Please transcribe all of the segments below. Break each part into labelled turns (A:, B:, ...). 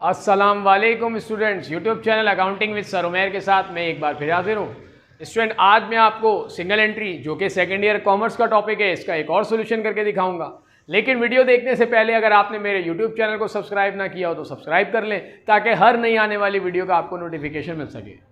A: अस्सलाम वालेकुम students, YouTube channel accounting with sir Umair के साथ मैं एक बार फिर हाजिर हूँ। स्टूडेंट, आज मैं आपको सिंगल एंट्री जो कि सेकेंड ईयर कॉमर्स का टॉपिक है, इसका एक और सोल्यूशन करके दिखाऊंगा। लेकिन वीडियो देखने से पहले अगर आपने मेरे यूट्यूब चैनल को सब्सक्राइब ना किया हो तो सब्सक्राइब कर लें, ताकि हर नई आने वाली वीडियो का आपको नोटिफिकेशन मिल सके।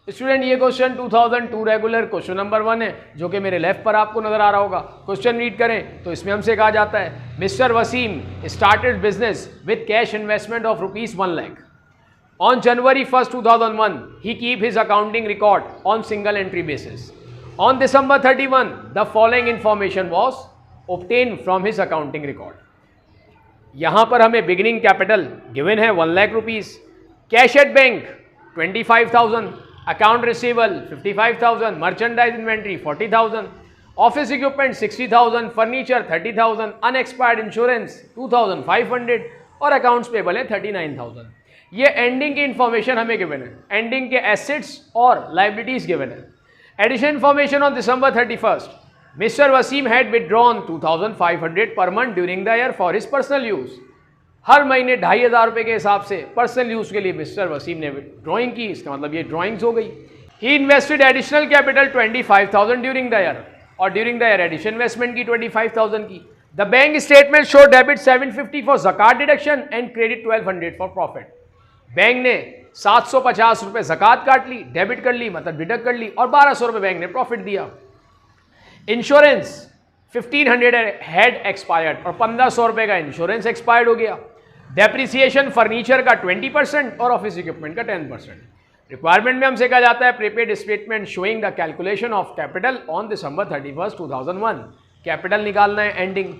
A: स्टूडेंट, ये क्वेश्चन 2002 रेगुलर क्वेश्चन नंबर 1 है, जो कि मेरे लेफ्ट पर आपको नजर आ रहा होगा। क्वेश्चन रीड करें तो इसमें हमसे कहा जाता है, mister Wasim started business with cash investment of ₹1 lakh. On January 1st, 2001, he keep his accounting record on single entry basis. On December 31, the following information was obtained from his accounting record. यहाँ पर हमें बिगिनिंग कैपिटल गिवन है 1 lakh rupees, cash at bank 25,000, account receivable 55,000, merchandise inventory 40,000, office equipment 60,000, furniture 30,000, unexpired insurance 2,500 और accounts payable है 39,000। ये ending की information हमें given है, एंडिंग के एसेट्स और लाइबिलिटीज गिवन है। Addition information on December 31st, mister Wasim had withdrawn 2,500 per month during the year for his personal use. हर महीने 2,500 रुपये के हिसाब से पर्सनल यूज के लिए मिस्टर वसीम ने ड्राइंग की, इसका मतलब ये ड्राइंग्स हो गई। He invested additional capital 25,000 during the year, और during the year addition investment की 25,000 की। The bank statement show debit 750 for ज़कात deduction and credit 1,200 for profit. Bank ने 750 रुपये ज़कात काट ली, डेबिट कर ली, मतलब डिडक्ट कर ली, और 1,200 रुपये बैंक ने प्रॉफिट दिया। इंश्योरेंस 1,500 हैड एक्सपायर्ड, और 1,500 रुपये का इंश्योरेंस एक्सपायर्ड हो गया। डेप्रिसिएशन फर्नीचर का 20% और ऑफिस इक्विपमेंट का 10%। रिक्वायरमेंट में हमसे कहा जाता है, prepaid statement showing the calculation of capital on December 31st, 2001। Capital निकालना है ending.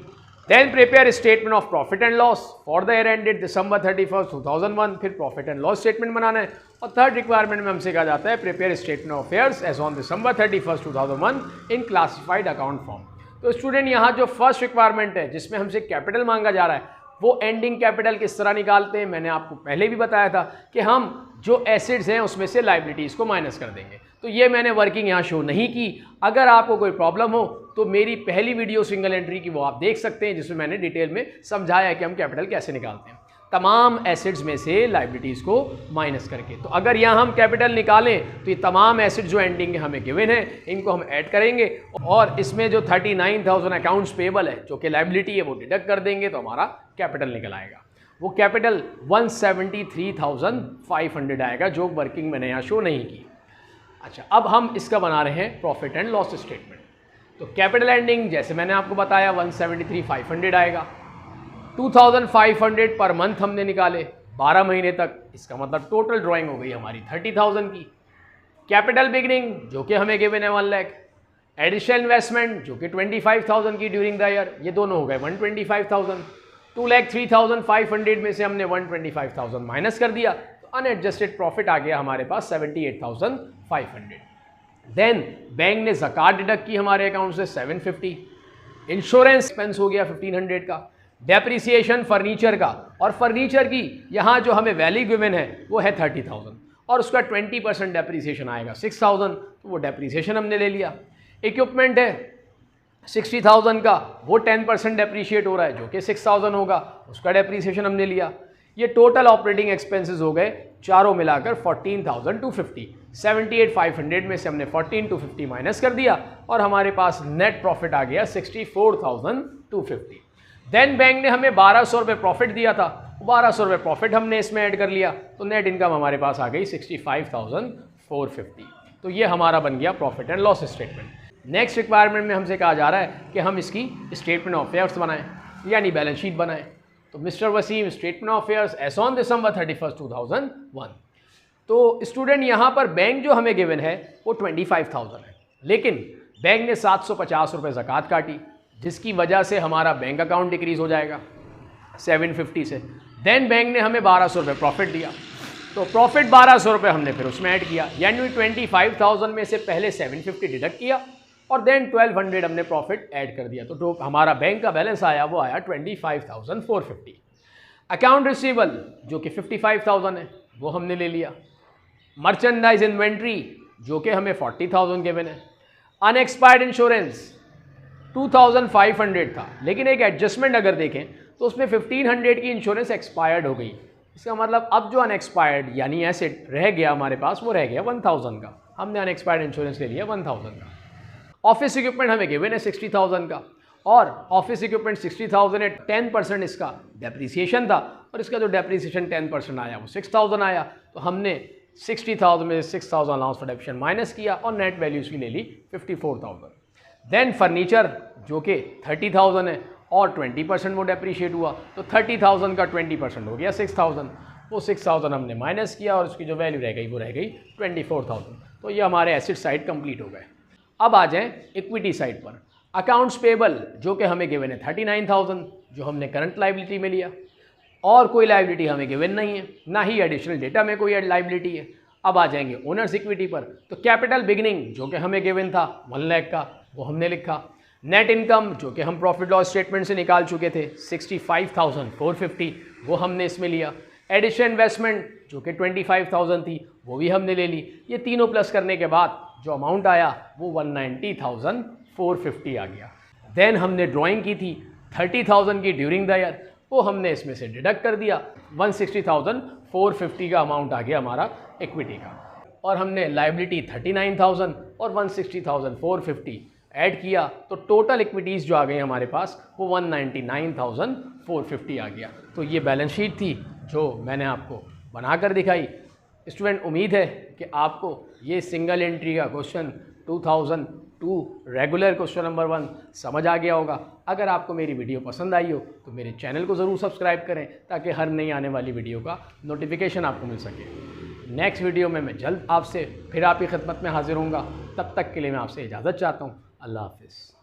A: Then prepare statement of profit and loss for the year ended December 31st, 2001। फिर प्रॉफिट एंड लॉस स्टेटमेंट बनाना है। और थर्ड रिक्वायरमेंट में हमसे कहा जाता है, prepare statement of affairs as on December 31st, 2001 in classified account form. तो स्टूडेंट, यहाँ जो फर्स्ट रिक्वायरमेंट है जिसमें हमसे कैपिटल मांगा जा रहा है, वो एंडिंग कैपिटल किस तरह निकालते हैं, मैंने आपको पहले भी बताया था कि हम जो एसेट्स हैं उसमें से लाइबिलिटीज़ को माइनस कर देंगे। तो ये मैंने वर्किंग यहाँ शो नहीं की। अगर आपको कोई प्रॉब्लम हो तो मेरी पहली वीडियो सिंगल एंट्री की वो आप देख सकते हैं, जिसमें मैंने डिटेल में समझाया है कि हम कैपिटल कैसे निकालते हैं, तमाम एसेट्स में से लाइबिलिटीज़ को माइनस करके। तो अगर यहाँ हम कैपिटल निकालें तो ये तमाम एसेट्स जो एंडिंग हमें गिवन है, इनको हम ऐड करेंगे, और इसमें जो 39,000 अकाउंट्स पेबल है जो कि लाइबिलिटी है वो डिडक्ट कर देंगे, तो हमारा कैपिटल निकल आएगा। वो कैपिटल 173,500 आएगा, जो वर्किंग मैंने यहाँ शो नहीं की। अच्छा, अब हम इसका बना रहे हैं प्रॉफिट एंड लॉस स्टेटमेंट। तो कैपिटल एंडिंग जैसे मैंने आपको बताया 173,500 आएगा। 2,500 पर मंथ हमने निकाले 12 महीने तक, इसका मतलब टोटल ड्राइंग हो गई हमारी 30,000 की। कैपिटल बिगनिंग जो कि हमें गिवन है 1 लाख, एडिशनल इन्वेस्टमेंट जो कि 25,000 की ड्यूरिंग द ईयर, ये दोनों हो गए 125,000। 2,03,500 में से हमने 125,000 माइनस कर दिया, तो अनएडजस्टेड प्रॉफिट आ गया हमारे पास 78,500। देन बैंक ने ज़कात डिडक्ट की हमारे अकाउंट से 750, इंश्योरेंस एक्सपेंस हो गया 1,500 का, डेप्रिसिएशन फर्नीचर का, और फर्नीचर की यहाँ जो हमें वैल्यू गिवन है वो है 30,000, और उसका 20% डेप्रिसिएशन आएगा 6,000, तो वो डेप्रिसिएशन हमने ले लिया। इक्विपमेंट है 60,000 का, वो 10% डेप्रीशिएट हो रहा है जो कि 6,000 होगा, उसका डेप्रीसिएशन हमने लिया। ये टोटल ऑपरेटिंग एक्सपेंसेस हो गए चारों मिलाकर 14,250। 78,500 में से हमने 14,250 माइनस कर दिया, और हमारे पास नेट प्रॉफिट आ गया 64,250। देन बैंक ने हमें 1,200 रुपये प्रॉफिट दिया था, 1,200 रुपये प्रॉफिट हमने इसमें ऐड कर लिया, तो नेट इनकम हमारे पास आ गई 65,450। तो ये हमारा बन गया profit and loss statement. Next requirement में हमसे कहा जा रहा है कि हम इसकी स्टेटमेंट ऑफ अफेयर्स बनाएं, यानी बैलेंस शीट बनाएं। तो mister Wasim statement of affairs as on December 31st, 2001। तो स्टूडेंट, यहाँ पर बैंक जो हमें गिवन है वो 25,000 है, लेकिन बैंक ने 750 रुपये ज़कात काटी, जिसकी वजह से हमारा बैंक अकाउंट डिक्रीज हो जाएगा 750 से। देन बैंक ने हमें 1,200 रुपये प्रॉफिट दिया, तो प्रॉफिट 1,200 रुपये हमने फिर उसमें ऐड किया, यानी 25,000 में से पहले 750 डिडक्ट किया, और देन 1,200 हमने प्रॉफिट ऐड कर दिया, तो जो हमारा बैंक का बैलेंस आया वो आया 25,450। अकाउंट रिसीवेबल जो कि 55,000 है वो हमने ले लिया। मर्चेंडाइज इन्वेंट्री जो कि हमें 40,000 गिवन है। अनएक्सपायर्ड इंश्योरेंस 2,500 था, लेकिन एक एडजस्टमेंट अगर देखें तो उसमें 1,500 की इंश्योरेंस एक्सपायर्ड हो गई, इसका मतलब अब जो अनएक्सपायर्ड यानी एसेट रह गया हमारे पास वो रह गया 1000 का। हमने अनएक्सपायर्ड इंश्योरेंस ले लिया 1000 का। ऑफिस इक्विपमेंट हमें गिवन है 60,000 का, और ऑफिस इक्विपमेंट 60,000 है, 10% इसका डेप्रीसिएशन था, और इसका जो डेप्रीसिएशन 10% आया वो 6,000 आया। तो हमने 60,000 में 6,000 अलाउंस फॉर डेप्रिसिएशन माइनस किया और नेट वैल्यू इसकी ले ली 54,000। देन फर्नीचर जो कि 30,000 है और 20% वो डेप्रीशिएट हुआ, तो 30,000 का 20% हो गया 6,000। वो 6,000 हमने माइनस किया और उसकी जो वैल्यू रह गई वो रह गई 24,000। तो ये हमारे एसेट साइड कंप्लीट हो गए। अब आ जाएं इक्विटी साइड पर। अकाउंट्स पेबल जो कि हमें गिवन है 39,000, जो हमने करंट लाइबिलिटी में लिया, और कोई लाइबिलिटी हमें गिवन नहीं है, ना ही एडिशनल डेटा में कोई लाइबिलिटी है। अब आ जाएंगे ओनर्स इक्विटी पर। तो कैपिटल बिगिनिंग जो कि हमें गिवन था 1 लाख का, वो हमने लिखा। नेट इनकम जो कि हम प्रॉफिट लॉस स्टेटमेंट से निकाल चुके थे 65,450, वो हमने इसमें लिया। एडिशन इन्वेस्टमेंट जो कि 25,000 थी वो भी हमने ले ली। ये तीनों प्लस करने के बाद जो अमाउंट आया वो 190,450 आ गया। देन हमने ड्राइंग की थी 30,000 की ड्यूरिंग द ईयर, वो हमने इसमें से डिडक्ट कर दिया। 160,450 का अमाउंट आ गया हमारा इक्विटी का, और हमने लाइबिलिटी 39,000 और 160,450 ऐड किया, तो टोटल इक्विटीज़ जो आ गई हमारे पास वो 199,450 आ गया। तो ये बैलेंस शीट थी जो मैंने आपको बनाकर दिखाई। स्टूडेंट, उम्मीद है कि आपको ये सिंगल एंट्री का क्वेश्चन 2002 रेगुलर क्वेश्चन नंबर 1 समझ आ गया होगा। अगर आपको मेरी वीडियो पसंद आई हो तो मेरे चैनल को ज़रूर सब्सक्राइब करें, ताकि हर नई आने वाली वीडियो का नोटिफिकेशन आपको मिल सके। नेक्स्ट वीडियो में मैं जल्द आपसे फिर आपकी खिदमत में हाजिर होऊंगा। तब तक के लिए मैं आपसे इजाज़त चाहता हूँ। अल्लाह हाफिज़।